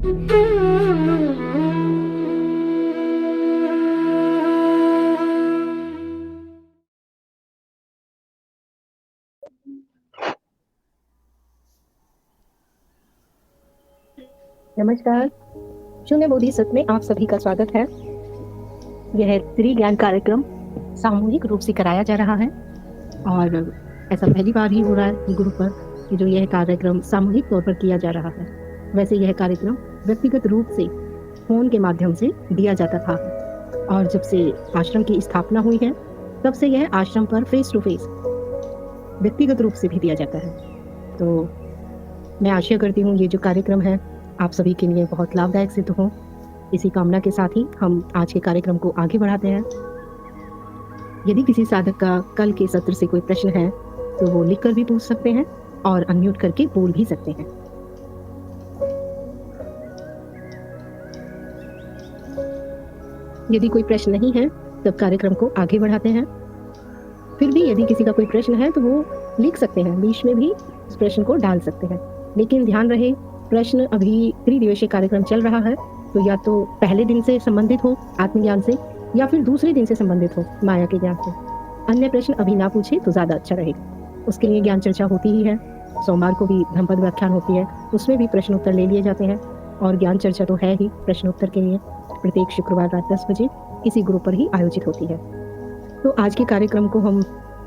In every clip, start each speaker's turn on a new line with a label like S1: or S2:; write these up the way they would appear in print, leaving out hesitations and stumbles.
S1: नमस्कार। शून्य बोधि सत्र में आप सभी का स्वागत है। यह त्रि ज्ञान कार्यक्रम सामूहिक रूप से कराया जा रहा है और ऐसा पहली बार ही हो रहा है गुरु पर कि जो यह कार्यक्रम सामूहिक तौर पर किया जा रहा है। वैसे यह कार्यक्रम व्यक्तिगत रूप से फोन के माध्यम से दिया जाता था और जब से आश्रम की स्थापना हुई है तब से यह आश्रम पर फेस टू फेस व्यक्तिगत रूप से भी दिया जाता है। तो मैं आशा करती हूँ ये जो कार्यक्रम है आप सभी के लिए बहुत लाभदायक सिद्ध हो। इसी कामना के साथ ही हम आज के कार्यक्रम को आगे बढ़ाते हैं। यदि किसी साधक का कल के सत्र से कोई प्रश्न है तो वो लिखकर भी पूछ सकते हैं और अनम्यूट करके बोल भी सकते हैं। यदि कोई प्रश्न नहीं है तब कार्यक्रम को आगे बढ़ाते हैं। फिर भी यदि किसी का कोई प्रश्न है तो वो लिख सकते हैं, बीच में भी उस प्रश्न को डाल सकते हैं। लेकिन ध्यान रहे प्रश्न अभी त्रिदिवसीय कार्यक्रम चल रहा है तो या तो पहले दिन से संबंधित हो आत्मज्ञान से या फिर दूसरे दिन से संबंधित हो माया के ज्ञान से। अन्य प्रश्न अभी ना पूछे तो ज्यादा अच्छा रहेगा। उसके लिए ज्ञान चर्चा होती ही है। सोमवार को भी धम्मपद व्याख्यान होती है, उसमें भी प्रश्न उत्तर ले लिए जाते हैं और ज्ञान चर्चा तो है ही प्रश्न उत्तर के लिए प्रत्येक शुक्रवार रात 10 बजे इसी ग्रुप पर ही आयोजित होती है। तो आज के कार्यक्रम को हम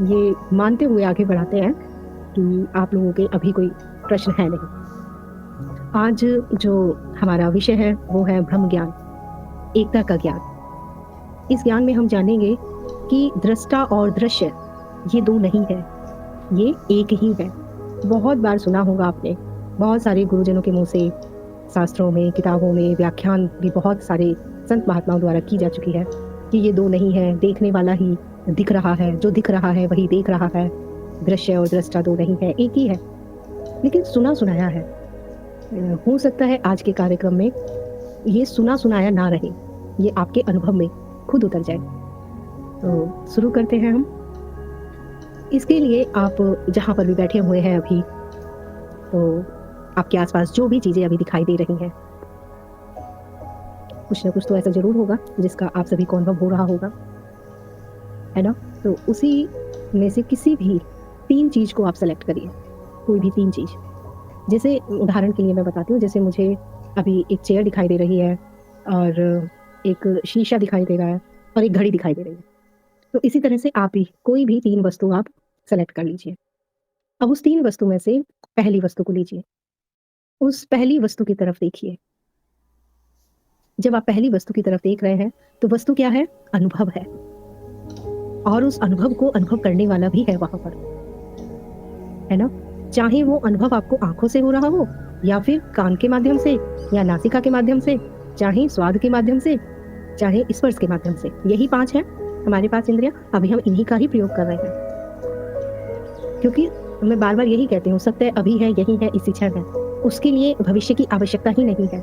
S1: ये मानते हुए आगे बढ़ाते हैं कि आप लोगों के अभी कोई प्रश्न है नहीं। आज जो हमारा विषय है वो है ब्रह्म ज्ञान, एकता का ज्ञान। इस ज्ञान में हम जानेंगे कि दृष्टा और दृश्य ये दो नहीं है, ये एक ही है। बहुत बार सुना होगा आपने, बहुत सारे गुरुजनों के मुंह से, शास्त्रों में, किताबों में, व्याख्यान भी बहुत सारे संत महात्माओं द्वारा की जा चुकी है कि ये दो नहीं है, देखने वाला ही दिख रहा है, जो दिख रहा है वही देख रहा है, दृश्य और दृष्टा दो नहीं है, एक ही है। लेकिन सुना सुनाया है। हो सकता है आज के कार्यक्रम में ये सुना सुनाया ना रहे, ये आपके अनुभव में खुद उतर जाए। तो शुरू करते हैं हम। इसके लिए आप जहाँ पर भी बैठे हुए हैं अभी, तो आपके आसपास जो भी चीजें अभी दिखाई दे रही हैं, कुछ ना कुछ तो ऐसा जरूर होगा जिसका आप सभी को अनुभव हो रहा होगा, है ना। तो उसी में से किसी भी 3 चीज को आप सेलेक्ट करिए, कोई भी 3 चीज। जैसे उदाहरण के लिए मैं बताती हूँ, जैसे मुझे अभी एक चेयर दिखाई दे रही है और एक शीशा दिखाई दे रहा है और एक घड़ी दिखाई दे रही है। तो इसी तरह से आप भी कोई भी 3 वस्तु आप सेलेक्ट कर लीजिए। अब उस 3 वस्तु में से पहली वस्तु को लीजिए, उस पहली वस्तु की तरफ देखिए। जब आप पहली वस्तु की तरफ देख रहे हैं तो वस्तु क्या है? अनुभव है। और उस अनुभव को अनुभव करने वाला भी है वहां पर, है ना। चाहे वो अनुभव आपको आंखों से हो रहा हो या फिर कान के माध्यम से या नासिका के माध्यम से, चाहे स्वाद के माध्यम से, चाहे स्पर्श के माध्यम से। यही 5 है हमारे पास इंद्रियां, अभी हम इन्हीं का ही प्रयोग कर रहे हैं। क्योंकि मैं बार बार यही कहती हूँ, सत्य अभी है, यही है, इसी क्षण है। उसके लिए भविष्य की आवश्यकता ही नहीं है।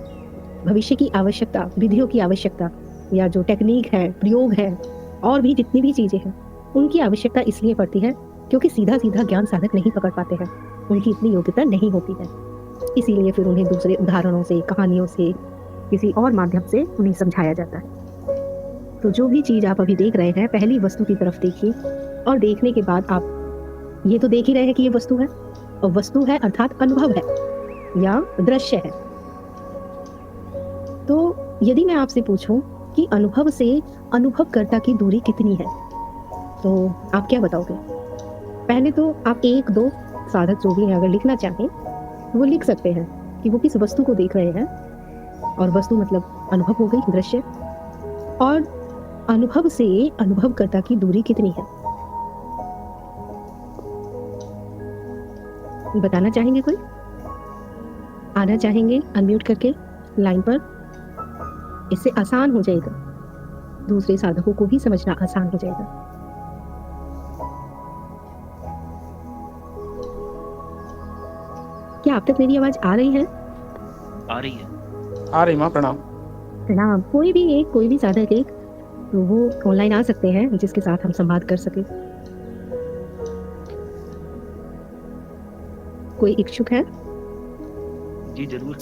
S1: भविष्य की आवश्यकता, विधियों की आवश्यकता या जो टेक्निक है, प्रयोग है और भी जितनी भी चीजें हैं, उनकी आवश्यकता इसलिए पड़ती है क्योंकि सीधा सीधा ज्ञान साधक नहीं पकड़ पाते हैं, उनकी इतनी योग्यता नहीं होती है। इसीलिए फिर उन्हें दूसरे उदाहरणों से, कहानियों से, किसी और माध्यम से उन्हें समझाया जाता है। तो जो भी चीज आप अभी देख रहे हैं, पहली वस्तु की तरफ देखिए और देखने के बाद आप ये तो देख ही रहे हैं कि ये वस्तु है, और वस्तु है अर्थात अनुभव है या दृश्य है। तो यदि मैं आपसे पूछूं कि अनुभव से अनुभवकर्ता की दूरी कितनी है, तो आप क्या बताओगे? पहले तो आप 1-2 साधक जो भी हैं अगर लिखना चाहें तो वो लिख सकते हैं कि वो किस वस्तु को देख रहे हैं। और वस्तु मतलब अनुभव हो गई, दृश्य। और अनुभव से अनुभवकर्ता की दूरी कितनी है, बताना चाहेंगे? कोई आना चाहेंगे अनम्यूट करके लाइन पर? इससे आसान हो जाएगा, दूसरे साधकों को भी समझना आसान हो जाएगा। क्या आप तक मेरी आवाज आ रही है?
S2: आ रही है।
S3: आ रही माँ, प्रणाम।
S1: प्रणाम। कोई भी साधक एक, तो वो ऑनलाइन आ सकते हैं जिसके साथ हम संवाद कर सके। कोई इच्छुक है?
S2: जी जरूर।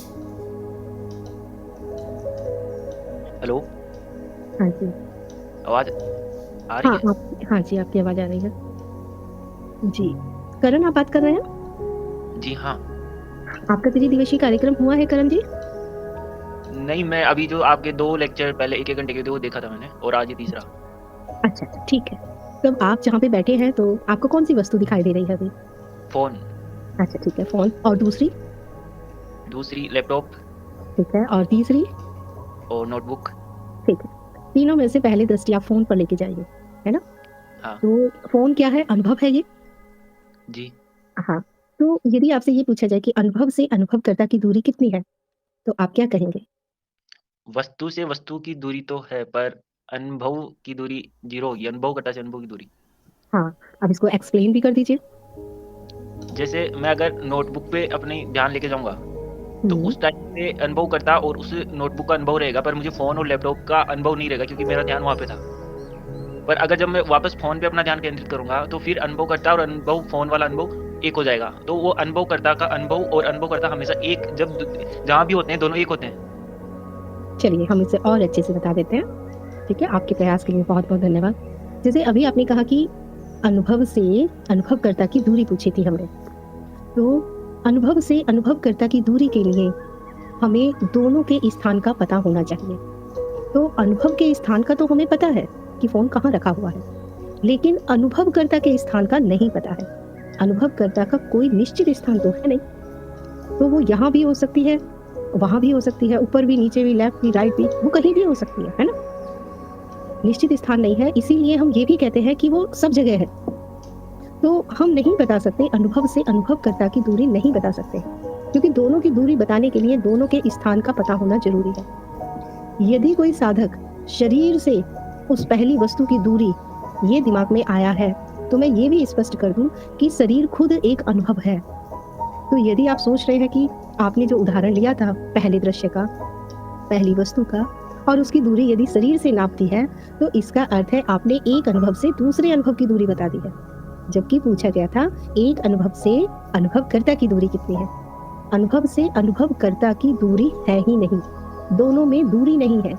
S2: हेलो,
S1: हाँ जी।
S2: आवाज़ आ रही
S1: हाँ,
S2: है?
S1: आप हाँ जी, आपकी आवाज़ आ रही है। जी। करण आप बात कर रहे हैं?
S2: जी हाँ।
S1: आपका त्रिदिवसीय कार्यक्रम हुआ है करण जी?
S2: नहीं, मैं अभी जो आपके 2 लेक्चर पहले 1-1 घंटे के थे वो देखा था मैंने और आज ये तीसरा।
S1: अच्छा, अच्छा, ठीक है। तो आप जहाँ पे बैठे हैं तो आपको कौन-सी वस्तु दिखाई दे रही है अभी?
S2: फ़ोन,
S1: अच्छा, ठीक है, फ़ोन और दूसरी?
S2: दूसरी लैपटॉप
S1: ठीक है और तीसरी?
S2: और नोटबुक।
S1: ठीक है। तीनों में से पहली दृष्टि आप फ़ोन पर लेके जाइए, है ना?
S2: हाँ,
S1: तो फ़ोन क्या है? अनुभव है ये?
S2: जी।
S1: हाँ। तो यदि आपसे ये पूछा जाए कि अनुभव से अनुभवकर्ता की दूरी कितनी है? तो आप क्या कहेंगे?
S2: वस्तु से वस्तु की दूरी तो है, पर अनुभव की दूरी 0 होगी, अनुभवकर्ता से अनुभव की दूरी।
S1: हाँ, अब इसको एक्सप्लेन भी कर दीजिए।
S2: जैसे मैं अगर नोटबुक पे अपनी ध्यान लेके जाऊँगा, तो
S1: हुँ,
S2: उस टाइम पे अनुभवकर्ता और उस नोटबुक का अनुभव रहेगा, पर मुझे फ़ोन और लैपटॉप का अनुभव नहीं रहेगा क्योंकि मेरा ध्यान वहाँ पे था। पर अगर जब मैं वापस फ़ोन पे अपना ध्यान केंद्रित करूँगा, तो फिर अनुभवकर्ता और अनुभव फ़ोन वाला अनुभव एक हो जाएगा। तो वो अनुभवकर्ता का अनुभव और अनुभवकर्ता हमेशा एक जब द जहाँ भी होते हैं, दोनों एक होते हैं।
S1: चलिए हम इसे और अच्छे से बता देते हैं। ठीक है, आपके प्रयास के लिए बहुत-बहुत धन्यवाद। जैसे अभी आपने कहा कि अनुभव से अनुभवकर्ता की दूरी पूछी थी हमने। तो अनुभव से अनुभवकर्ता की दूरी के लिए हमें दोनों के स्थान का पता होना चाहिए। तो अनुभव के स्थान का तो हमें पता है कि फ़ोन कहाँ रखा हुआ है, लेकिन अनुभवकर्ता के स्थान का नहीं पता है। अनुभवकर्ता का कोई निश्चित स्थान तो है नहीं, तो वो यहाँ भी हो सकती है, वहाँ भी हो सकती है, ऊपर भी, नीचे भी, लेफ्ट भी, राइट भी, वो कहीं भी हो सकती है ना? निश्चित स्थान नहीं है, इसीलिए हम ये भी कहते हैं कि वो सब जगह है। तो हम नहीं बता सकते, अनुभव से अनुभवकर्ता की दूरी नहीं बता सकते, क्योंकि दोनों की दूरी बताने के लिए दोनों के स्थान का पता होना ज़रूरी है। यदि कोई साधक शरीर से उस पहली वस्तु की दूरी ये दिमाग में आया है, तो मैं ये भी स्पष्ट कर दूँ कि शरीर खुद एक अनुभव है। तो यदि आप सोच रहे हैं कि आपने जो उदाहरण लिया था पहले दृश्य का, पहली वस्तु का और उसकी दूरी यदि शरीर से नापती है, तो इसका अर्थ है आपने एक अनुभव से दूसरे अनुभव की दूरी बता दी है। जबकि पूछा गया था एक अनुभव से अनुभवकर्ता की दूरी कितनी है? अनुभव से अनुभवकर्ता की दूरी है ही नहीं। दोनों में दूरी नहीं है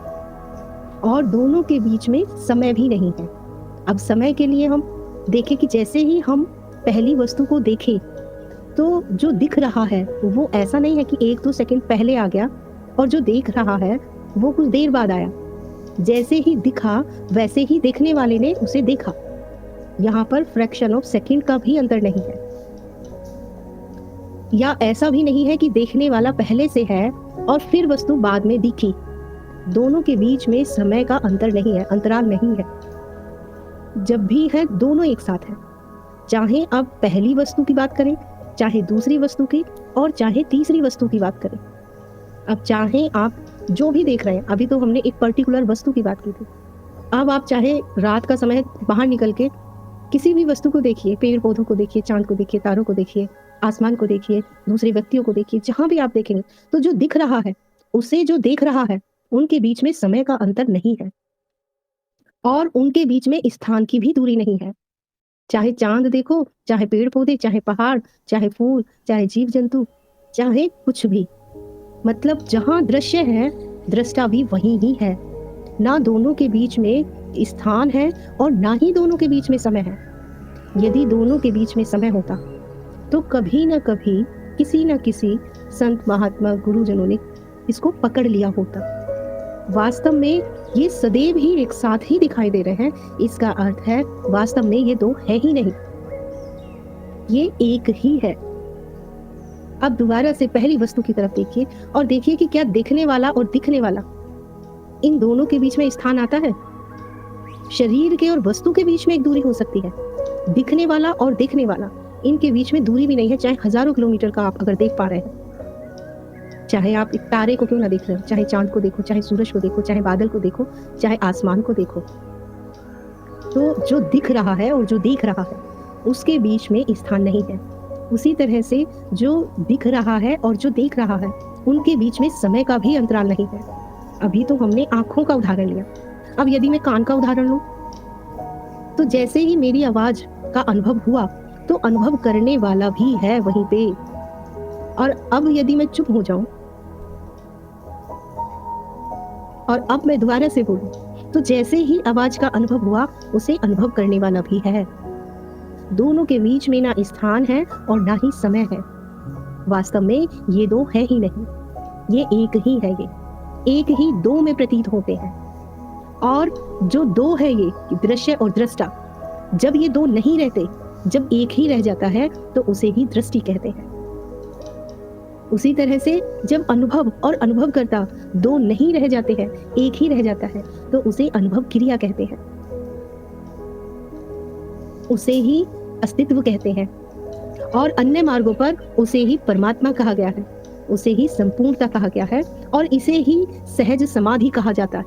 S1: और दोनों के बीच में समय भी नहीं है। अब समय के लिए हम देखें कि जैसे ही हम पहली वस्तु को देखें, तो जो दिख रहा है वो ऐसा नहीं है कि 1-2 सेकंड पहले आ गया और जो देख रहा है वो कुछ देर बाद आया। जैसे ही दिखा वैसे ही देखने वाले ने उसे देखा। यहाँ पर फ्रैक्शन ऑफ सेकंड का भी अंतर नहीं है। या ऐसा भी नहीं है कि देखने वाला पहले से है और फिर वस्तु बाद में दिखी। दोनों के बीच में समय का अंतर नहीं है, अंतराल नहीं है। जब भी है दोनों एक साथ हैं। चाहे आप पहली वस्तु की बात करें, चाहे दूसरी वस्तु की और चाहे तीसरी वस्तु की बात करें। अब चाहे आप जो भी देख रहे हैं, अभी तो हमने एक पर्टिकुलर वस्तु की बात की थी। अब आप चाहे रात का समय बाहर निकल के किसी भी वस्तु को देखिए, पेड़-पौधों को देखिए, चाँद को देखिए, तारों को देखिए, आसमान को देखिए, दूसरे व्यक्तियों को देखिए, जहाँ भी आप देखेंगे, तो जो दिख रहा है, उसे जो देख रहा है, उनके बीच में समय का अंतर नहीं है और उनके बीच में स्थान की भी दूरी नहीं है। चाहे चाँद देखो, चाहे पेड़-पौधे, चाहे पहाड़, चाहे फूल, चाहे जीव-जंतु, चाहे कुछ भी। मतलब जहाँ दृश्य है, दृष्टा भी वहीं ही है। ना दोनों के बीच में स्थान है और ना ही दोनों के बीच में समय है। यदि दोनों के बीच में समय होता, तो कभी न कभी किसी न किसी संत, महात्मा, गुरुजनों ने इसको पकड़ लिया होता। वास्तव में ये सदैव ही एक साथ ही दिखाई दे रहे हैं। इसका अर्थ है वास्तव में ये 2 है ही नहीं, ये एक ही है। अब दोबारा से पहली वस्तु की तरफ देखिए और देखिए कि क्या देखने वाला और दिखने वाला, इन दोनों के बीच में स्थान आता है? शरीर के और वस्तु के बीच में एक दूरी हो सकती है। दिखने वाला और देखने वाला, इनके बीच में दूरी भी नहीं है, चाहे हज़ारों किलोमीटर का आप अगर देख पा रहे हैं। चाहे आप एक तारे को क्यों ना देख रहे हो, चाहे चाँद को देखो, चाहे सूरज को देखो, चाहे बादल को देखो, चाहे आसमान को देखो। तो जो दिख रहा है और जो देख रहा है, उसके बीच में स्थान नहीं है। उसी तरह से जो दिख रहा है और जो देख रहा है, उनके बीच में समय का भी अंतराल नहीं है। अभी तो हमने आँखों का उदाहरण लिया। अब यदि मैं कान का उदाहरण लूँ, तो जैसे ही मेरी आवाज़ का अनुभव हुआ, तो अनुभव करने वाला भी है वहीं पे। और अब यदि मैं चुप हो जाऊँ और अब मैं दोबारा से बोलूं तो जैसे ही आवाज का अनुभव हुआ, उसे अनुभव करने वाला भी है। दोनों के बीच में ना स्थान है और ना ही समय है। वास्तव में ये दो है ही नहीं, ये एक ही है। ये एक ही दो में प्रतीत होते हैं। और जो दो है ये दृश्य और दृष्टा, जब ये दो नहीं रहते, जब एक ही रह जाता है तो उसे ही दृष्टि कहते हैं। उसी तरह से जब अनुभव और अनुभवकर्ता दो नहीं रह जाते हैं, एक ही रह जाता है, तो उसे अनुभव क्रिया कहते हैं, उसे ही अस्तित्व कहते हैं। और अन्य मार्गों पर उसे ही परमात्मा कहा गया है, उसे ही संपूर्णता कहा गया है, और इसे ही सहज समाधि कहा जाता है।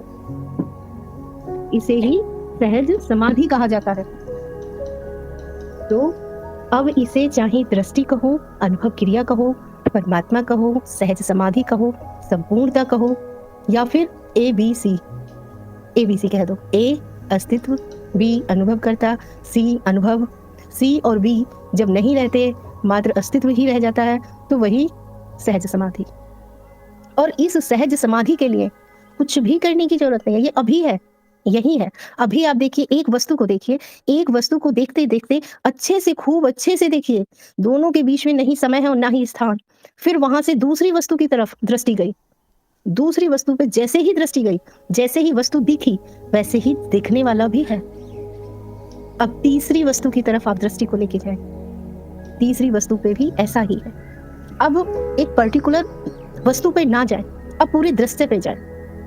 S1: इसे ही सहज समाधि कहा जाता है। तो अब इसे चाहे दृष्टि कहो, अनुभव क्रिया कहो, परमात्मा कहो, सहज समाधि कहो, संपूर्णता कहो, या फिर ABC कह दो। ए अस्तित्व, बी अनुभवकर्ता, सी अनुभव। सी और बी जब नहीं रहते, मात्र अस्तित्व ही रह जाता है, तो वही सहज समाधि। और इस सहज समाधि के लिए कुछ भी करने की जरूरत नहीं है, ये अभी है, यही है। अभी आप देखिए, एक वस्तु को देखिए, एक वस्तु को देखते देखते अच्छे से, खूब अच्छे से देखिए, दोनों के बीच में नहीं समय है और ना ही स्थान। फिर वहां से दूसरी वस्तु की तरफ दृष्टि गई, दूसरी वस्तु पे जैसे ही दृष्टि गई, जैसे ही वस्तु दिखी, वैसे ही दिखने वाला भी है। अब तीसरी वस्तु की तरफ आप दृष्टि को लेके जाए, तीसरी वस्तु पे भी ऐसा ही है। अब एक पर्टिकुलर वस्तु पे ना जाए, अब पूरे दृश्य पे जाए,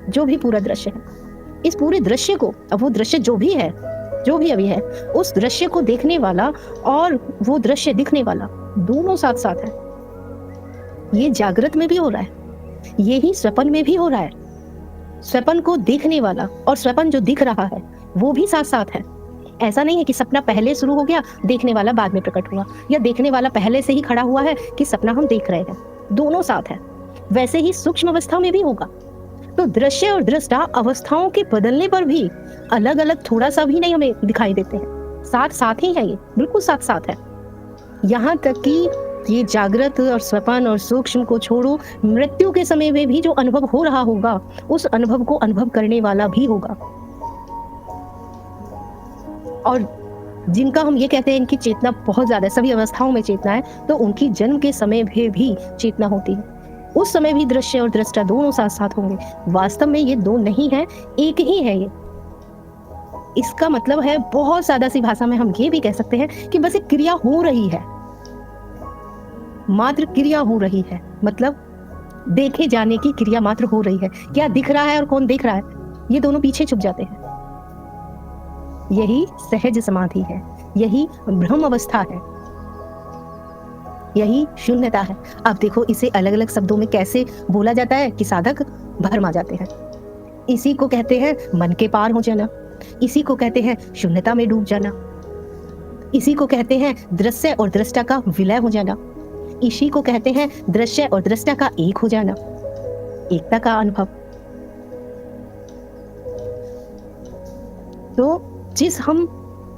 S1: जो भी पूरा दृश्य है। इस पूरे दृश्य को, अब वो दृश्य जो भी है, जो भी अभी है, उस दृश्य को देखने वाला और वो दृश्य दिखने वाला दोनों साथ साथ है। ये जागृत में भी हो रहा है, ये ही स्वप्न में भी हो रहा है। स्वप्न को देखने वाला और स्वप्न जो दिख रहा है वो भी साथ साथ है। ऐसा नहीं है कि सपना पहले शुरू हो गया, देखने वाला बाद में प्रकट हुआ, या देखने वाला पहले से ही खड़ा हुआ है कि सपना हम देख रहे हैं। दोनों साथ है। वैसे ही सूक्ष्म अवस्था में भी होगा। तो दृश्य और दृष्टा अवस्थाओं के बदलने पर भी अलग अलग थोड़ा सा भी नहीं हमें दिखाई देते हैं, साथ साथ ही है, ये बिल्कुल साथ साथ है। यहाँ तक कि ये जागृत और स्वप्न और सूक्ष्म को छोड़ो, मृत्यु के समय में भी जो अनुभव हो रहा होगा, उस अनुभव को अनुभव करने वाला भी होगा। और जिनका हम ये कहते हैं इनकी चेतना बहुत ज्यादा है, सभी अवस्थाओं में चेतना है, तो उनकी जन्म के समय भी चेतना होती है। उस समय भी दृश्य और दृष्टा दोनों साथ साथ होंगे। वास्तव में ये दो नहीं है, एक ही है। ये इसका मतलब है, बहुत सादा सी भाषा में हम ये भी कह सकते हैं कि बस एक क्रिया हो रही है, मात्र क्रिया हो रही है, मतलब देखे जाने की क्रिया मात्र हो रही है। क्या दिख रहा है और कौन देख रहा है, ये दोनों पीछे छुप जाते हैं। यही सहज समाधि है, यही ब्रह्म अवस्था है, यही शून्यता है। अब देखो, इसे अलग अलग शब्दों में कैसे बोला जाता है कि साधक भरमा जाते हैं। इसी को कहते हैं मन के पार हो जाना, इसी को कहते हैं शून्यता में डूब जाना, इसी को कहते हैं दृश्य और दृष्टा का विलय हो जाना, इसी को कहते हैं दृश्य और दृष्टा का एक हो जाना, एकता का अनुभव। तो जिस हम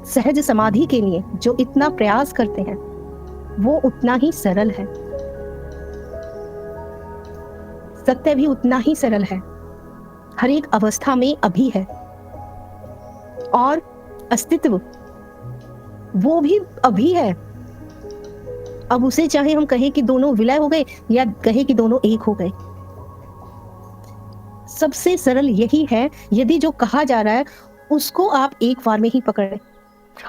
S1: सहज समाधि के लिए जो इतना प्रयास करते हैं, वो उतना ही सरल है, सत्य भी उतना ही सरल है, हर एक अवस्था में अभी है। और अस्तित्व वो भी अभी है। अब उसे चाहे हम कहें कि दोनों विलय हो गए या कहें कि दोनों एक हो गए, सबसे सरल यही है। यदि जो कहा जा रहा है उसको आप एक बार में ही पकड़े,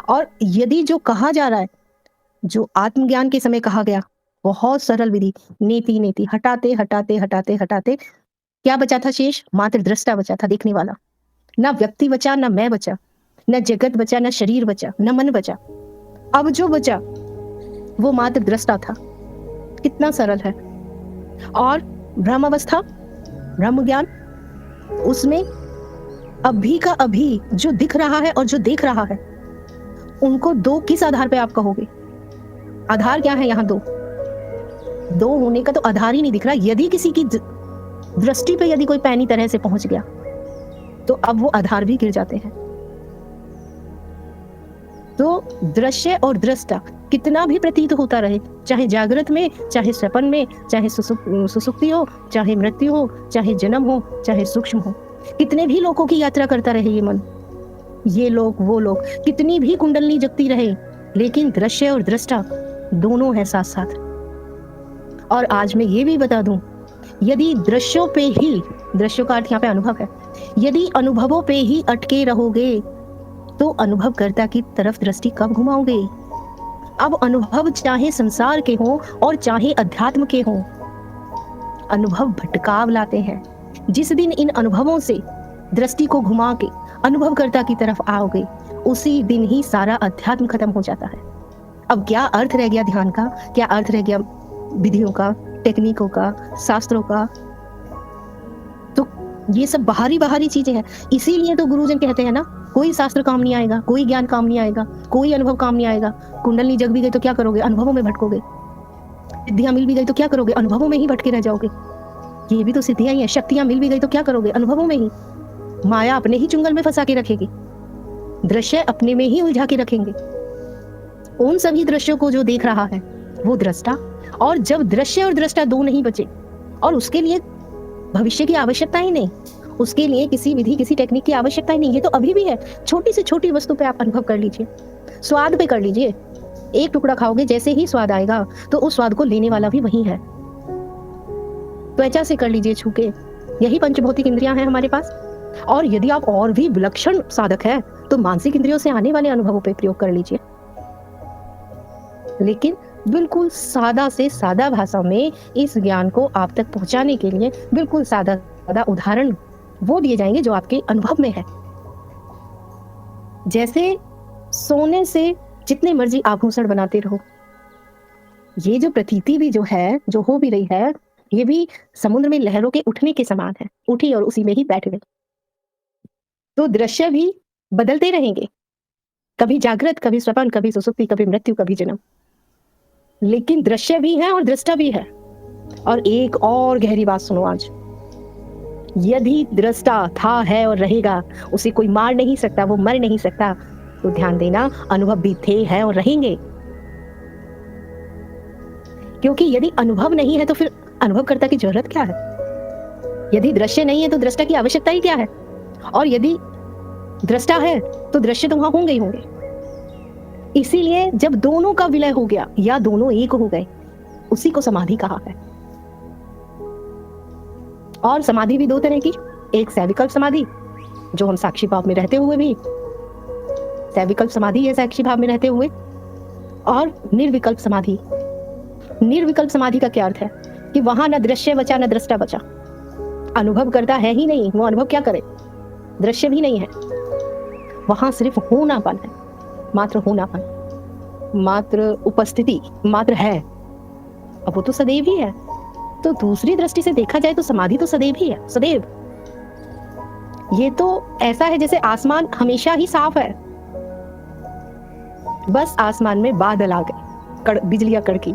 S1: और यदि जो कहा जा रहा है, जो आत्मज्ञान के समय कहा गया, बहुत सरल विधि, नेति नेति, हटाते हटाते हटाते हटाते क्या बचा था शेष? मात्र दृष्टा बचा था, देखने वाला। ना व्यक्ति बचा, ना मैं बचा, न जगत बचा, न शरीर बचा, न मन बचा। अब जो बचा वो मात्र दृष्टा था। कितना सरल है। और ब्रह्म अवस्था, ब्रह्म ज्ञान, उसमें अभी का अभी जो दिख रहा है और जो देख रहा है, उनको दो किस आधार पे आप कहोगे? आधार क्या है यहाँ? दो होने का तो आधार ही नहीं दिख रहा। यदि किसी की दृष्टि पे यदि कोई पैनी तरह से पहुंच गया तो अब वो आधार भी गिर जाते हैं। तो दृश्य और दृष्टा कितना भी प्रतीत होता रहे, चाहे जागृत में, चाहे स्वप्न में, चाहे सुसुप्ति हो, चाहे मृत्यु हो, चाहे जन्म हो, चाहे सूक्ष्म हो, कितने भी लोगों की यात्रा करता रहे ये मन, ये लोग वो लोग, कितनी भी कुंडलनी जगती रहे, लेकिन दृश्य और दृष्टा दोनों है साथ साथ। और आज मैं ये भी बता दूं, यदि दृश्यों पे ही, दृश्यों का अर्थ यहाँ पे अनुभव है, यदि अनुभवों पे ही अटके रहोगे तो अनुभवकर्ता की तरफ दृष्टि कब घुमाओगे? अब अनुभव चाहे संसार के हों और चाहे अध्यात्म के हों, अनुभव भटकाव लाते हैं। जिस दिन इन अनुभवों से दृष्टि को घुमा के अनुभवकर्ता की तरफ आओगे, उसी दिन ही सारा अध्यात्म खत्म हो जाता है। अब क्या अर्थ रह गया ध्यान का, क्या अर्थ रह गया विधियों का, टेक्निकों का, शास्त्रों का? तो ये सब बाहरी चीजें हैं। इसीलिए तो गुरुजन कहते हैं ना, कोई शास्त्र काम नहीं आएगा, कोई ज्ञान काम नहीं आएगा, कोई अनुभव काम नहीं आएगा। कुंडली जग भी गई तो क्या करोगे? अनुभवों में भटकोगे। सिद्धियां मिल भी गई तो क्या करोगे? अनुभवों में ही भटके रह जाओगे। ये भी तो सिद्धियां ही है। शक्तियां मिल भी गई तो क्या करोगे? अनुभवों में ही। माया अपने ही चुंगल में फंसा के रखेगी, दृश्य अपने में ही उलझा के रखेंगे। उन सभी दृश्यों को जो देख रहा है वो दृष्टा, और जब दृश्य और दृष्टा दो नहीं बचे, और उसके लिए भविष्य की आवश्यकता ही नहीं, उसके लिए किसी विधि किसी टेक्निक की आवश्यकता ही नहीं, ये तो अभी भी है। छोटी से छोटी वस्तु पे आप अनुभव कर लीजिए, स्वाद पे कर लीजिए। एक टुकड़ा खाओगे, जैसे ही स्वाद आएगा तो उस स्वाद को लेने वाला भी वही है। त्वचा से कर लीजिए, छू के। यही पंचभौतिक इंद्रियां हैं हमारे पास। और यदि आप और भी विलक्षण साधक है तो मानसिक इंद्रियों से आने वाले अनुभवों पे प्रयोग कर लीजिए। लेकिन बिल्कुल सादा से सादा भाषा में इस ज्ञान को आप तक पहुंचाने के लिए बिल्कुल सादा सादा उदाहरण वो दिए जाएंगे जो आपके अनुभव में है। जैसे सोने से जितने मर्जी आभूषण बनाते रहो, ये जो प्रतीति भी जो है, जो हो भी रही है, ये भी समुद्र में लहरों के उठने के समान है। उठी और उसी में ही बैठ गई। तो दृश्य भी बदलते रहेंगे, कभी जागृत, कभी स्वप्न, कभी सुसुप्ति, कभी मृत्यु, कभी जन्म। लेकिन दृश्य भी है और दृष्टा भी है। और एक और गहरी बात सुनो आज, यदि दृष्टा था, है और रहेगा, उसे कोई मार नहीं सकता, वो मर नहीं सकता, तो ध्यान देना, अनुभव भी थे, है और रहेंगे। क्योंकि यदि अनुभव नहीं है तो फिर अनुभवकर्ता की जरूरत क्या है? यदि दृश्य नहीं है तो दृष्टा की आवश्यकता ही क्या है? और यदि दृष्टा है तो दृश्य तो वहां होंगे ही होंगे। इसीलिए जब दोनों का विलय हो गया या दोनों एक हो गए, उसी को समाधि कहा है। और समाधि भी दो तरह की, एक सविकल्प समाधि, जो हम साक्षी भाव में रहते हुए भी, सविकल्प समाधि है साक्षी भाव में रहते हुए, और निर्विकल्प समाधि। निर्विकल्प समाधि का क्या अर्थ है? कि वहां न दृश्य बचा न दृष्टा बचा, अनुभव करता है ही नहीं, वो अनुभव क्या करे, दृश्य भी नहीं है, वहां सिर्फ होनापन है, मात्र होनापन, मात्र उपस्थिति, मात्र है। अब वो तो सदैव ही है। तो दूसरी दृष्टि से देखा जाए तो समाधि तो सदैव ही है, सदैव। ये तो ऐसा है जैसे आसमान हमेशा ही साफ है, बस आसमान में बादल आ गए, बिजलियां कड़की,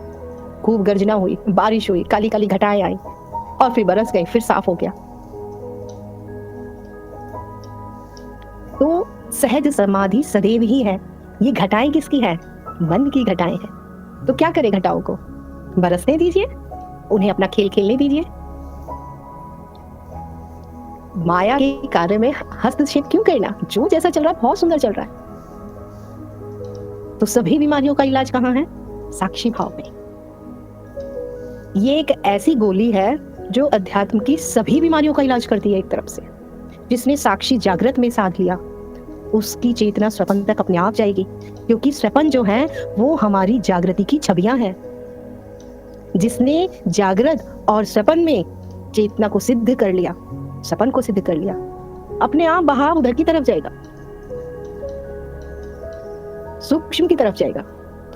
S1: खूब गर्जना हुई, बारिश हुई, काली काली घटाएं आई और फिर बरस गई, फिर साफ हो गया। तो सहज समाधि सदैव ही है। ये घटाएं किसकी है? मन की घटाएं हैं। तो क्या करे घटाओं को? बरसने दीजिए, उन्हें अपना खेल खेलने दीजिए। माया के कार्य में हस्तक्षेप क्यों करना? जो जैसा चल रहा है बहुत सुंदर चल रहा है। तो सभी बीमारियों का इलाज कहाँ है? साक्षी भाव में। ये एक ऐसी गोली है जो अध्यात्म की सभी बीमारियों का इलाज करती है। एक तरफ से जिसने साक्षी जागृत में साध लिया, उसकी चेतना स्वपन तक अपने आप जाएगी, क्योंकि स्वपन जो है वो हमारी जागृति की छवियां हैं। जिसने जागृत और स्वपन में चेतना को सिद्ध कर लिया, सपन को सिद्ध कर लिया, अपने आप बहाव उधर की तरफ जाएगा, सूक्ष्म की तरफ जाएगा,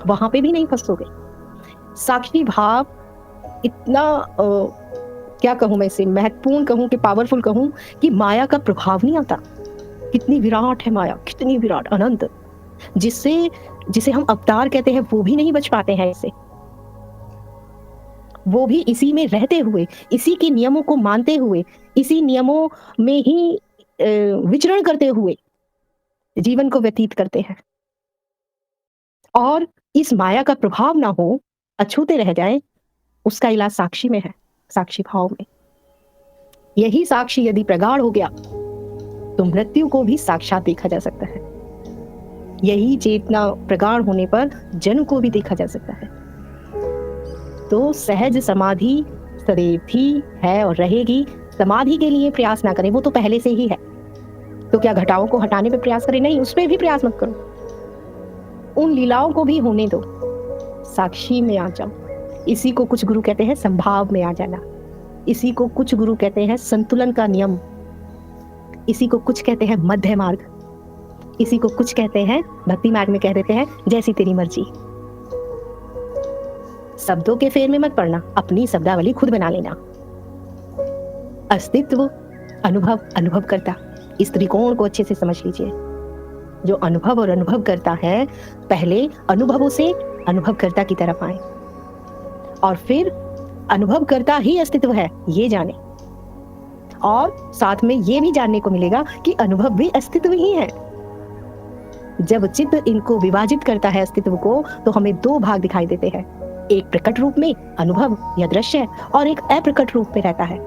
S1: वहां पे भी नहीं फंसोगे। साक्षी भाव इतना क्या कहूं मैं इसे, महत्वपूर्ण कहूं कि पावरफुल कहूं, कि माया का प्रभाव नहीं आता। कितनी विराट है माया, कितनी विराट, अनंत, जिसे हम अवतार कहते हैं, वो भी नहीं बच पाते हैं इससे। वो भी इसी में रहते हुए, इसी के नियमों को मानते हुए, इसी नियमों में ही विचरण करते हुए जीवन को व्यतीत करते हैं। और इस माया का प्रभाव ना हो, अछूते रह जाए, उसका इलाज साक्षी में है, साक्षी भाव में। यही साक्षी यदि प्रगाढ़ हो गया तो मृत्यु को भी साक्षात देखा जा सकता है। यही चेतना प्रगाढ़ होने पर जन्म को भी देखा जा सकता है। तो सहज समाधि सदैव थी, है और रहेगी। समाधि के लिए प्रयास ना करें, वो तो पहले से ही है। तो क्या घटाओं को हटाने पे प्रयास करें? नहीं, उस पे भी प्रयास मत करो। उन लीलाओं को भी होने दो, साक्षी में आ जाओ। इसी को कुछ गुरु कहते हैं संभाव में आ जाना। इसी को कुछ गुरु कहते हैं संतुलन का नियम। इसी को कुछ कहते हैं मध्य मार्ग। इसी को कुछ कहते हैं, भक्ति मार्ग में कह देते हैं, जैसी तेरी मर्जी। शब्दों के फेर में मत पड़ना, अपनी शब्दावली खुद बना लेना। अस्तित्व, अनुभव, अनुभव करता, इस त्रिकोण को अच्छे से समझ लीजिए। जो अनुभव और अनुभव करता है, पहले अनुभवों से अनुभवकर्ता की तरफ आए और फिर अनुभवकर्ता ही अस्तित्व है, ये जाने। और साथ में ये भी जानने को मिलेगा कि अनुभव भी अस्तित्व ही है। जब चित्त इनको विभाजित करता है अस्तित्व को, तो हमें दो भाग दिखाई देते हैं। एक प्रकट रूप में अनुभव या दृश्य, और एक अप्रकट रूप में रहता है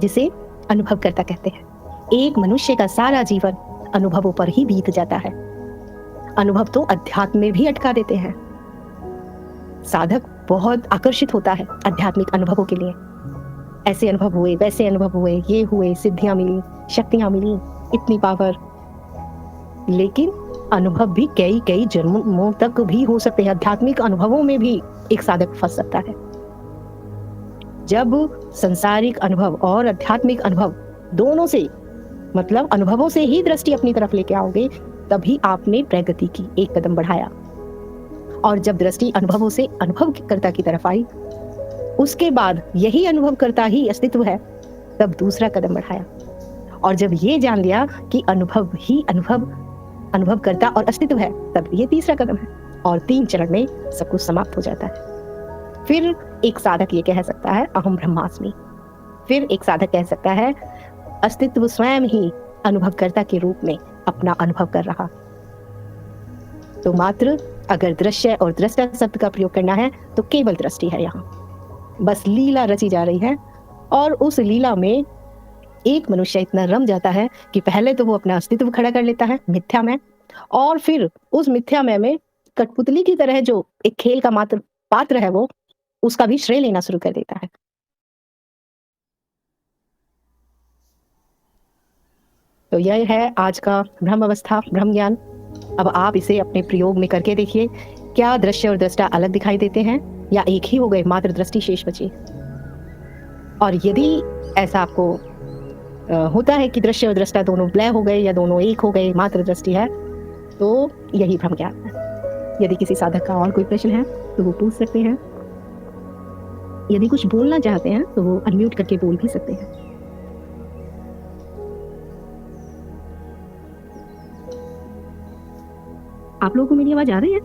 S1: जिसे अनुभवकर्ता कहते हैं। एक मनुष्य का सारा जीवन अनुभवों पर ही बीत जाता है। अनुभव तो अध्यात्म में भी अटका देते हैं। साधक बहुत आकर्षित होता है आध्यात्मिक अनुभवों के लिए। ऐसे अनुभव हुए, वैसे अनुभव हुए, ये हुए, सिद्धियां मिली, शक्तियां मिली, इतनी पावर। लेकिन अनुभव भी कई कई जन्मों तक भी हो सकते हैं। आध्यात्मिक अनुभवों में भी एक साधक फंस सकता है। जब संसारिक अनुभव और आध्यात्मिक अनुभव दोनों से, मतलब अनुभवों से ही दृष्टि अपनी तरफ लेके आओगे, तभी आपने प्रगति की, एक कदम बढ़ाया। और जब दृष्टि अनुभवों से अनुभवकर्ता की तरफ आई, उसके बाद यही अनुभवकर्ता ही अस्तित्व है, तब दूसरा कदम बढ़ाया। और जब ये जान लिया कि अनुभव ही अनुभवकर्ता और अस्तित्व है, तब ये तीसरा कदम है। और 3 चरण में सब कुछ समाप्त हो जाता है। फिर एक साधक ये कह सकता है अहम ब्रह्मास्मि। फिर एक साधक कह सकता है अस्तित्व स्वयं ही अनुभवकर्ता के रूप में अपना अनुभव कर रहा। तो मात्र अगर दृश्य और दृष्टा शब्द का प्रयोग करना है तो केवल दृष्टि है। यहाँ बस लीला रची जा रही है, और उस लीला में एक मनुष्य इतना रम जाता है कि पहले तो वो अपना अस्तित्व खड़ा कर लेता है मिथ्या में, और फिर उस मिथ्या में कठपुतली की तरह जो एक खेल का मात्र पात्र है, वो उसका भी श्रेय लेना शुरू कर देता है। तो यह है आज का ब्रह्म अवस्था, ब्रह्म ज्ञान। अब आप इसे अपने प्रयोग में करके देखिए, क्या दृश्य और दृष्टा अलग दिखाई देते हैं या एक ही हो गए, मात्र दृष्टि शेष बची। और यदि ऐसा आपको होता है कि दृश्य और दृष्टा दोनों लय हो गए या दोनों एक हो गए, मात्र दृष्टि है, तो यही ब्रह्म ज्ञान है। यदि किसी साधक का और कोई प्रश्न है तो वो पूछ सकते हैं। यदि कुछ बोलना चाहते हैं तो वो अनम्यूट करके बोल भी सकते हैं। आप लोगों को मेरी आवाज आ रही है?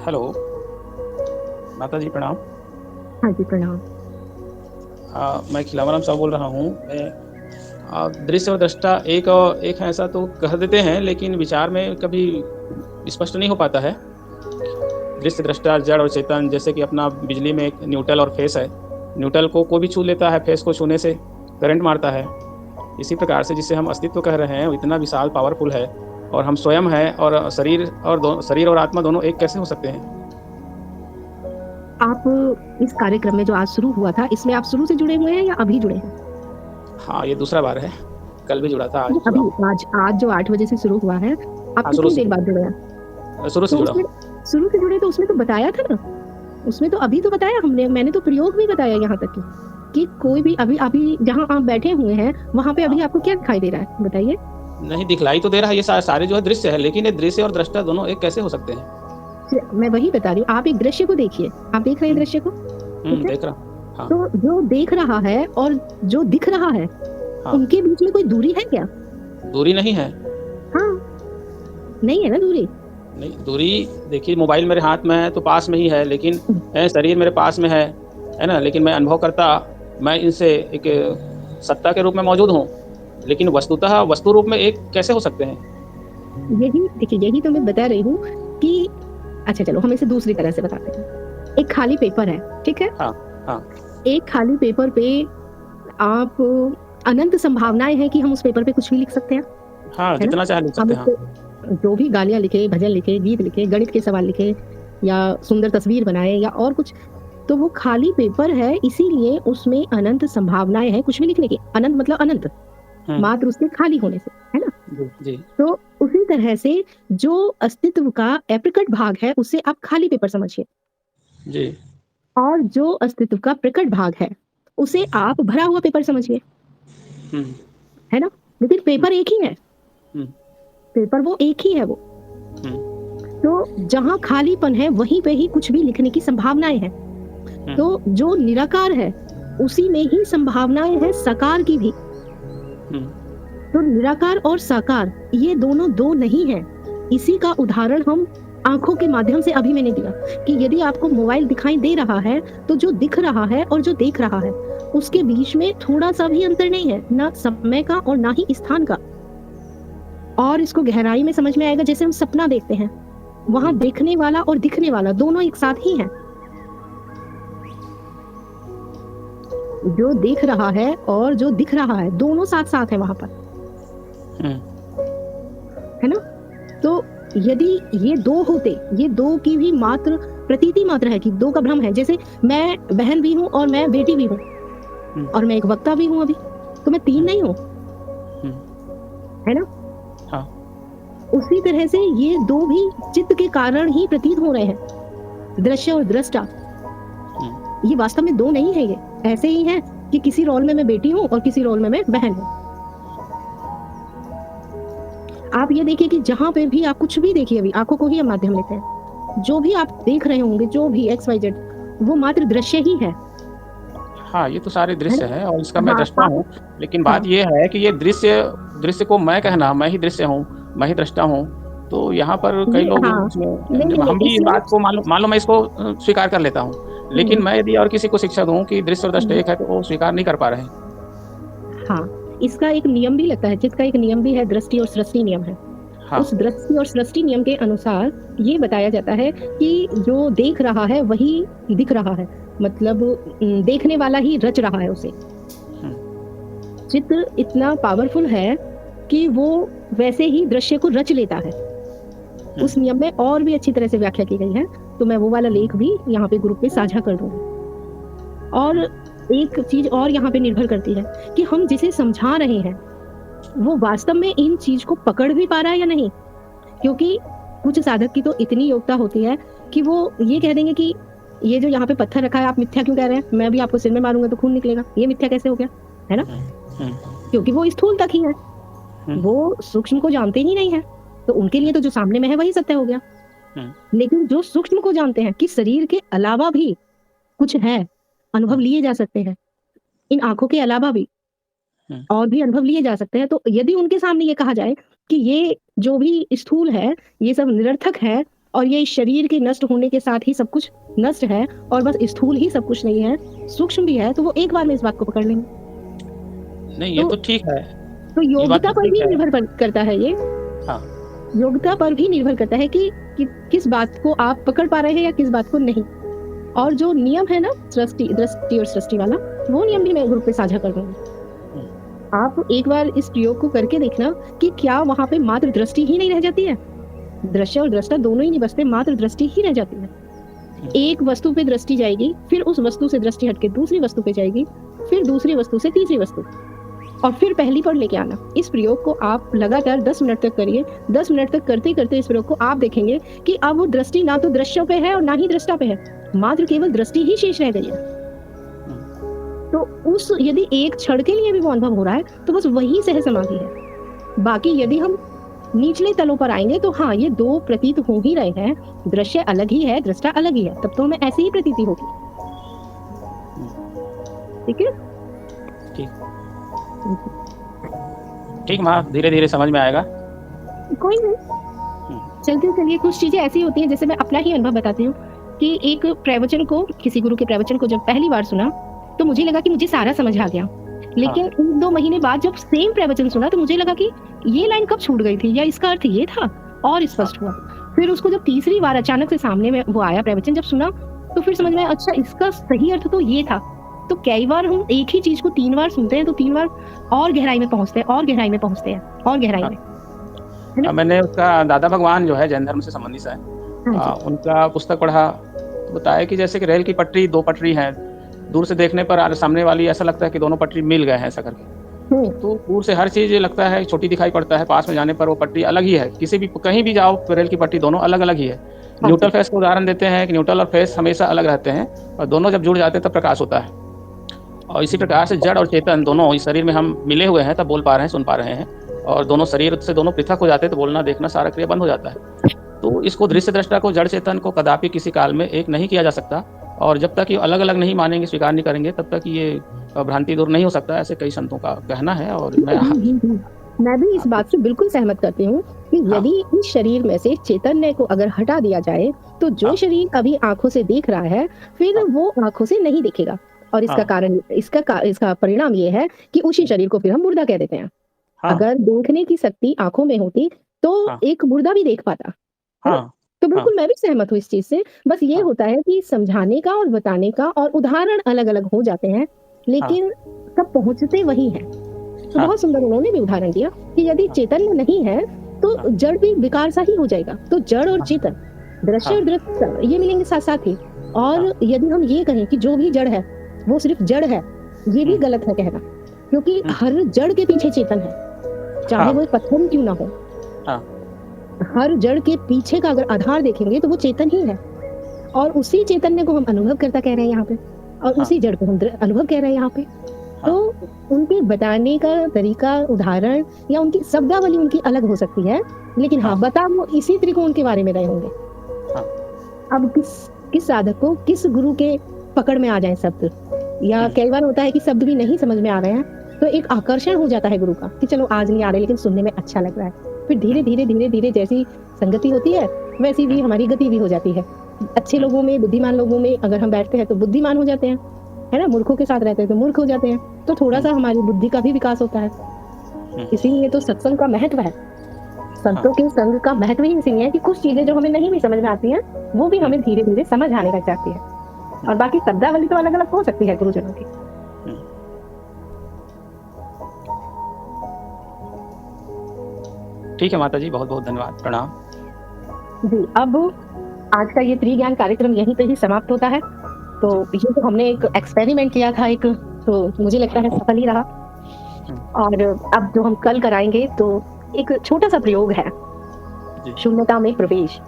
S3: हेलो माता जी, प्रणाम।
S1: हाँ जी, प्रणाम।
S3: मैं खिलावराम साहब बोल रहा हूँ। मैं दृश्य और दृष्टा एक है ऐसा तो कह देते हैं, लेकिन विचार में कभी स्पष्ट नहीं हो पाता है। दृश्य दृष्टा जड़ और चेतन, जैसे कि अपना बिजली में एक न्यूट्रल और फेस है। न्यूट्रल को कोई भी छू लेता है, फेस को छूने से करंट मारता है। इसी प्रकार से जिसे हम अस्तित्व कह रहे हैं वो इतना विशाल पावरफुल है, और हम स्वयं है, और शरीर और आत्मा दोनों एक कैसे हो सकते हैं?
S1: आप इस कार्यक्रम में जो आज शुरू हुआ था, इसमें आप शुरू से जुड़े हुए हैं या अभी जुड़े हैं?
S3: हाँ, ये दूसरा बार है। कल भी जुड़ा था, आज
S1: अभी आज जो 8 बजे से शुरू हुआ है, आप कितनी देर बाद जुड़े हैं?
S3: शुरू से जुड़ा।
S1: शुरू से जुड़े तो उसमें तो बताया था ना, उसमें तो अभी तो बताया मैंने तो प्रयोग भी बताया यहाँ तक कि कोई भी अभी जहाँ आप बैठे हुए हैं वहाँ पे अभी आपको क्या दिखाई दे रहा है, बताइए।
S3: नहीं दिखलाई तो दे रहा है, ये सारे जो है दृश्य है, लेकिन ये दृश्य और दृष्टा दोनों एक कैसे हो सकते हैं?
S1: मैं वही बता रही हूँ, आप एक दृश्य को देखिए। आप देख रहे हैं दृश्य को?
S3: देख रहा। हाँ।
S1: तो जो देख रहा है और जो दिख रहा है, हाँ, उनके बीच में कोई दूरी है क्या? दूरी
S3: नहीं है।
S1: हाँ, नहीं है ना दूरी।
S3: नहीं, दूरी देखिए, मोबाइल मेरे हाथ में है तो पास में ही है, लेकिन शरीर मेरे पास में है ना, लेकिन मैं अनुभव करता, मैं इनसे एक सत्ता के रूप में मौजूद हूँ, लेकिन वस्तुतः वस्तु रूप में एक कैसे हो सकते हैं?
S1: यही देखिए, यही तो मैं बता रही हूँ कि अच्छा चलो हम इसे दूसरी तरह से बताते हैं। एक खाली पेपर है, ठीक है?
S3: हाँ।
S1: एक खाली पेपर पे आप अनंत संभावनाएं हैं कि हम उस पेपर पे कुछ भी लिख सकते हैं,
S3: हाँ,
S1: है ना?
S3: जितना चाहे लिख
S1: हम
S3: सकते हैं।
S1: उसको जो भी गालियाँ लिखे, भजन लिखे, गीत लिखे, गणित के सवाल लिखे या सुंदर तस्वीर बनाए या और कुछ, तो वो खाली पेपर है, इसीलिए उसमें अनंत संभावनाएं हैं कुछ भी लिखने की। अनंत मतलब अनंत,
S3: हम्म,
S1: मात्र उसके खाली होने से, है ना?
S3: जी जी।
S1: तो उसी तरह से जो अस्तित्व का अप्रकट भाग है उसे आप खाली पेपर समझिए,
S3: जी।
S1: और जो अस्तित्व का प्रकट भाग है उसे आप भरा हुआ पेपर समझिए,
S3: हम्म,
S1: है ना? लेकिन पेपर एक ही है,
S3: हम्म,
S1: पेपर वो एक ही है वो।
S3: हम्म,
S1: तो जहाँ खालीपन है वहीं पे ही कुछ भी लिखने की संभावनाएं हैं। तो जो निराकार है उसी में ही संभावनाएं हैं साकार की भी।
S3: हम्म,
S1: तो निराकार और साकार ये दोनों दो नहीं है। इसी का उदाहरण हम आंखों के माध्यम से अभी मैंने दिया कि यदि आपको मोबाइल दिखाई दे रहा है तो जो दिख रहा है और जो देख रहा है उसके बीच में थोड़ा सा भी अंतर नहीं है, ना समय का और ना ही स्थान का। और इसको गहराई में समझ में आएगा जैसे हम सपना देखते हैं, वहां देखने वाला और दिखने वाला दोनों एक साथ ही हैं। जो देख रहा है और जो दिख रहा है दोनों साथ साथ है वहां पर, है ना? तो यदि ये दो होते, ये दो की भी मात्र प्रतीति मात्र है कि दो का भ्रम है। जैसे मैं बहन भी हूँ और मैं बेटी भी हूँ और मैं एक वक्ता भी हूँ, अभी तो मैं तीन नहीं हूँ, है ना?
S3: हाँ।
S1: उसी तरह से ये दो भी चित्त के कारण ही प्रतीत हो रहे हैं, दृश्य और दृष्टा। ये वास्तव में दो नहीं है, ये ऐसे ही है कि किसी रोल में मैं बेटी हूँ और किसी रोल में मैं बहन हूँ। आप ये देखिए कि जहां पे भी आप कुछ भी देखिए, अभी आंखों को ही हम माध्यम लेते हैं, जो भी आप देख रहे होंगे, जो भी XYZ, वो मात्र दृश्य ही है।
S3: हाँ, ये तो सारे दृश्य है और इसका मैं
S1: हाँ,
S3: दृष्टा हूँ। लेकिन बात ये है कि ये दृश्य को मैं कहना, मैं ही दृश्य हूँ, मैं ही दृष्टा हूँ, तो यहाँ पर कई लोग
S1: हाँ,
S3: इसमें हम भी इस बात को मान लो मैं इसको स्वीकार कर लेता हूँ, लेकिन मैं यदि और किसी को शिक्षा दूँ कि दृश्य और दृष्टा एक है तो वो स्वीकार नहीं कर पा रहे हैं।
S1: हाँ, इसका एक नियम भी लगता है, जिसका एक नियम भी है, दृष्टि और सृष्टि नियम है।
S3: हाँ।
S1: उस दृष्टि और सृष्टि नियम के अनुसार ये बताया जाता है कि जो देख रहा है वही दिख रहा है, मतलब देखने वाला ही रच रहा है उसे। चित्र इतना पावरफुल है कि वो वैसे ही दृश्य को रच लेता है। उस नियम में और भी अच्छी तरह से व्याख्या की गई है, तो मैं वो वाला लेख भी यहाँ पे ग्रुप पे साझा कर दूंगी। और एक चीज और यहाँ पे निर्भर करती है कि हम जिसे समझा रहे हैं वो वास्तव में इन चीज को पकड़ भी पा रहा है या नहीं। क्योंकि कुछ साधक की तो इतनी योग्यता होती है कि वो ये कह देंगे कि ये जो यहाँ पे पत्थर रखा है आप मिथ्या क्यों कह रहे हैं, मैं भी आपको सिर में मारूंगा तो खून निकलेगा, ये मिथ्या कैसे हो गया, है ना? क्योंकि वो स्थूल तक ही है, वो सूक्ष्म को जानते ही नहीं है, तो उनके लिए तो जो सामने में है वही सत्य हो गया। लेकिन जो सूक्ष्म को जानते हैं कि शरीर के अलावा भी कुछ है, अनुभव लिए जा सकते हैं, इन आंखों के अलावा भी और भी अनुभव लिए जा सकते हैं, तो यदि उनके सामने ये कहा जाए कि ये जो भी स्थूल है ये सब निरर्थक है और ये शरीर के नष्ट होने के साथ ही सब कुछ नष्ट है और बस स्थूल ही सब कुछ नहीं है, सूक्ष्म भी है, तो वो एक बार में इस बात को पकड़ लेंगे।
S3: नहीं, ये तो ठीक है।
S1: तो योग्यता पर भी निर्भर करता है ये।
S3: हाँ।
S1: योग्यता पर भी निर्भर करता है कि किस बात को आप पकड़ पा रहे हैं या किस बात को नहीं। और जो नियम है ना दृष्टि और सृष्टि वाला, वो नियम भी मैं ग्रुप पे साझा कर दूंगी। आप एक बार इस प्रयोग को करके देखना कि क्या वहां पे मात्र दृष्टि ही नहीं रह जाती है, दृश्य और दृष्टा दोनों ही नहीं बचते, मात्र दृष्टि ही रह जाती है। एक वस्तु पे दृष्टि जाएगी, फिर उस वस्तु से दृष्टि हटके दूसरी वस्तु पे जाएगी, फिर दूसरी वस्तु से तीसरी वस्तु, और फिर पहली पर लेके आना। इस प्रयोग को आप लगातार 10 मिनट तक करिए। 10 मिनट तक करते करते इस प्रयोग को आप देखेंगे कि अब वो दृष्टि ना तो दृश्यों पे है और ना ही दृष्टा पे है, मात्र केवल दृष्टि ही शेष रह गई है। तो उस यदि एक क्षण के लिए भी वो अनुभव हो रहा है तो बस वही सह समाधि है। बाकी यदि हम निचले तलों पर आएंगे तो हाँ, ये दो प्रतीत हो ही रहे हैं, दृश्य अलग ही है, दृष्टा अलग ही है, तब तो हमें ऐसी ही प्रतीति होगी। ठीक है,
S3: ठीक माँ, धीरे धीरे समझ में आएगा।
S1: कोई नहीं, चलते चलिए। कुछ चीजें ऐसी होती हैं, जैसे मैं अपना ही अनुभव बताती हूँ कि एक प्रवचन को, किसी गुरु के प्रवचन को जब पहली बार सुना तो मुझे लगा कि मुझे सारा समझ आ गया, लेकिन 1-2 महीने बाद जब सेम प्रवचन सुना तो मुझे लगा कि ये लाइन कब छूट गई थी या इसका अर्थ ये था, और स्पष्ट हुआ। फिर उसको जब तीसरी बार अचानक से सामने में वो आया प्रवचन, जब सुना तो फिर समझ में आया, अच्छा इसका सही अर्थ तो ये था। तो कई बार हम एक ही चीज को 3 बार सुनते हैं तो 3 बार और गहराई में पहुंचते हैं और गहराई में पहुंचते हैं और गहराई में, है ना?
S3: मैंने उसका दादा भगवान जो है जैन धर्म से संबंधित है,
S1: हाँ जी।
S3: उनका पुस्तक पढ़ा तो बताया कि जैसे कि रेल की पटरी 2 पटरी हैं, दूर से देखने पर सामने वाली ऐसा लगता है कि दोनों पटरी मिल गए हैं ऐसा करके। तो दूर से हर चीज़ लगता है छोटी दिखाई पड़ता है, पास में जाने पर वो पटरी अलग ही है। किसी भी कहीं भी जाओ तो रेल की पटरी दोनों अलग-अलग ही है। न्यूट्रल फेस का उदाहरण देते हैं कि न्यूट्रल और फेस हमेशा अलग रहते हैं और दोनों जब जुड़ जाते हैं तब प्रकाश होता है। और इसी प्रकार से जड़ और चेतन दोनों इस शरीर में हम मिले हुए हैं, तब बोल पा रहे हैं, सुन पा रहे हैं। और दोनों शरीर से दोनों पृथक हो जाते हैं तो बोलना, देखना, सारा क्रिया बंद हो जाता है। तो इसको दृश्य दृष्टा को, जड़ चेतन को कदापि किसी काल में एक नहीं किया जा सकता। और जब तक ये अलग-अलग नहीं मानेंगे, स्वीकार नहीं करेंगे, तब तक ये भ्रांति दूर नहीं हो सकता, ऐसे कई संतों का कहना है। और
S1: मैं भी इस बात से बिल्कुल सहमत करती हूँ कि यदि इस शरीर में से चैतन्य को अगर हटा दिया जाए तो जो शरीर अभी आंखों से देख रहा है फिर वो आंखों से नहीं दिखेगा। और इसका कारण इसका परिणाम ये है कि उसी शरीर को फिर हम मुर्दा कह देते हैं। अगर देखने की शक्ति आंखों में होती तो एक मुर्दा भी देख पाता, है ना? तो बिल्कुल मैं भी सहमत हूँ इस चीज से। बस ये होता है कि समझाने का और बताने का और उदाहरण अलग अलग हो जाते हैं, लेकिन सब पहुंचते वही है। तो बहुत सुंदर उन्होंने भी उदाहरण दिया कि यदि चैतन्य नहीं है तो जड़ भी विकार सा ही हो जाएगा। तो जड़ और चेतन, दृश्य और दृश्य ये मिलेंगे साथ साथ ही। और यदि हम ये कहें कि जो भी जड़ है वो सिर्फ जड़ है, ये भी गलत है कहना, क्योंकि हर जड़ के पीछे चेतन है, चाहे वो पत्थर क्यों ना हो। हर जड़ के पीछे का अगर आधार देखेंगे तो वो चेतन ही है, और उसी चैतन्य को हम अनुभव करता कह रहे हैं यहाँ पे, और उसी जड़ को हम अनुभव कह रहे हैं यहाँ पे। तो उनके बताने का तरीका, उदाहरण या उनकी शब्दावली उनकी अलग हो सकती है, लेकिन बता वो इसी त्रिकोण के बारे में रहे होंगे। अब किस साधक को, किस गुरु के पकड़ में आ जाए शब्द, या कई बार होता है कि शब्द भी नहीं समझ में आ रहे हैं तो एक आकर्षण हो जाता है गुरु का कि चलो आज नहीं आ रहे लेकिन सुनने में अच्छा लग रहा है। फिर धीरे धीरे धीरे धीरे जैसी संगति होती है वैसी भी हमारी गति भी हो जाती है। अच्छे लोगों में, बुद्धिमान लोगों में अगर हम बैठते हैं तो बुद्धिमान हो जाते हैं, है ना? मूर्खों के साथ रहते हैं तो मूर्ख हो जाते हैं। तो थोड़ा सा हमारी बुद्धि का भी विकास होता है। इसीलिए तो सत्संग का महत्व है, संतों के संग का महत्व ही इसीलिए है कि कुछ चीजें जो हमें नहीं भी समझ में आती हैं वो भी हमें धीरे धीरे समझ आने लग जाती है। और बाकी शब्दावली तो अलग अलग हो सकती है गुरुजनों की।
S3: ठीक है माता जी, बहुत बहुत धन्यवाद, प्रणाम
S1: जी। अब आज का ये त्रिज्ञान कार्यक्रम यहीं पे ही समाप्त होता है। तो ये तो हमने एक एक्सपेरिमेंट किया था एक, तो मुझे लगता है सफल ही रहा। और अब जो हम कल कराएंगे तो एक छोटा सा प्रयोग है, शून्यता में प्रवेश।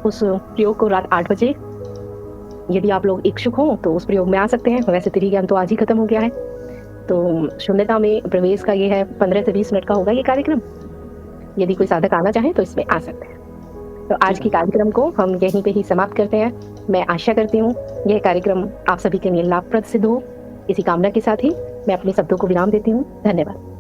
S1: उस प्रयोग को रात 8 बजे, यदि आप लोग इच्छुक हो तो उस प्रयोग में आ सकते हैं। वैसे त्रिज्ञान तो आज ही खत्म हो गया है, तो शून्यता में प्रवेश का ये है 15 से 20 मिनट का होगा ये कार्यक्रम। यदि कोई साधक आना चाहे तो इसमें आ सकते हैं। तो आज की कार्यक्रम को हम यहीं पे ही समाप्त करते हैं। मैं आशा करती हूँ यह कार्यक्रम आप सभी के लिए लाभप्रद सिद्ध हो। इसी कामना के साथ ही मैं अपने शब्दों को विराम देती हूँ। धन्यवाद।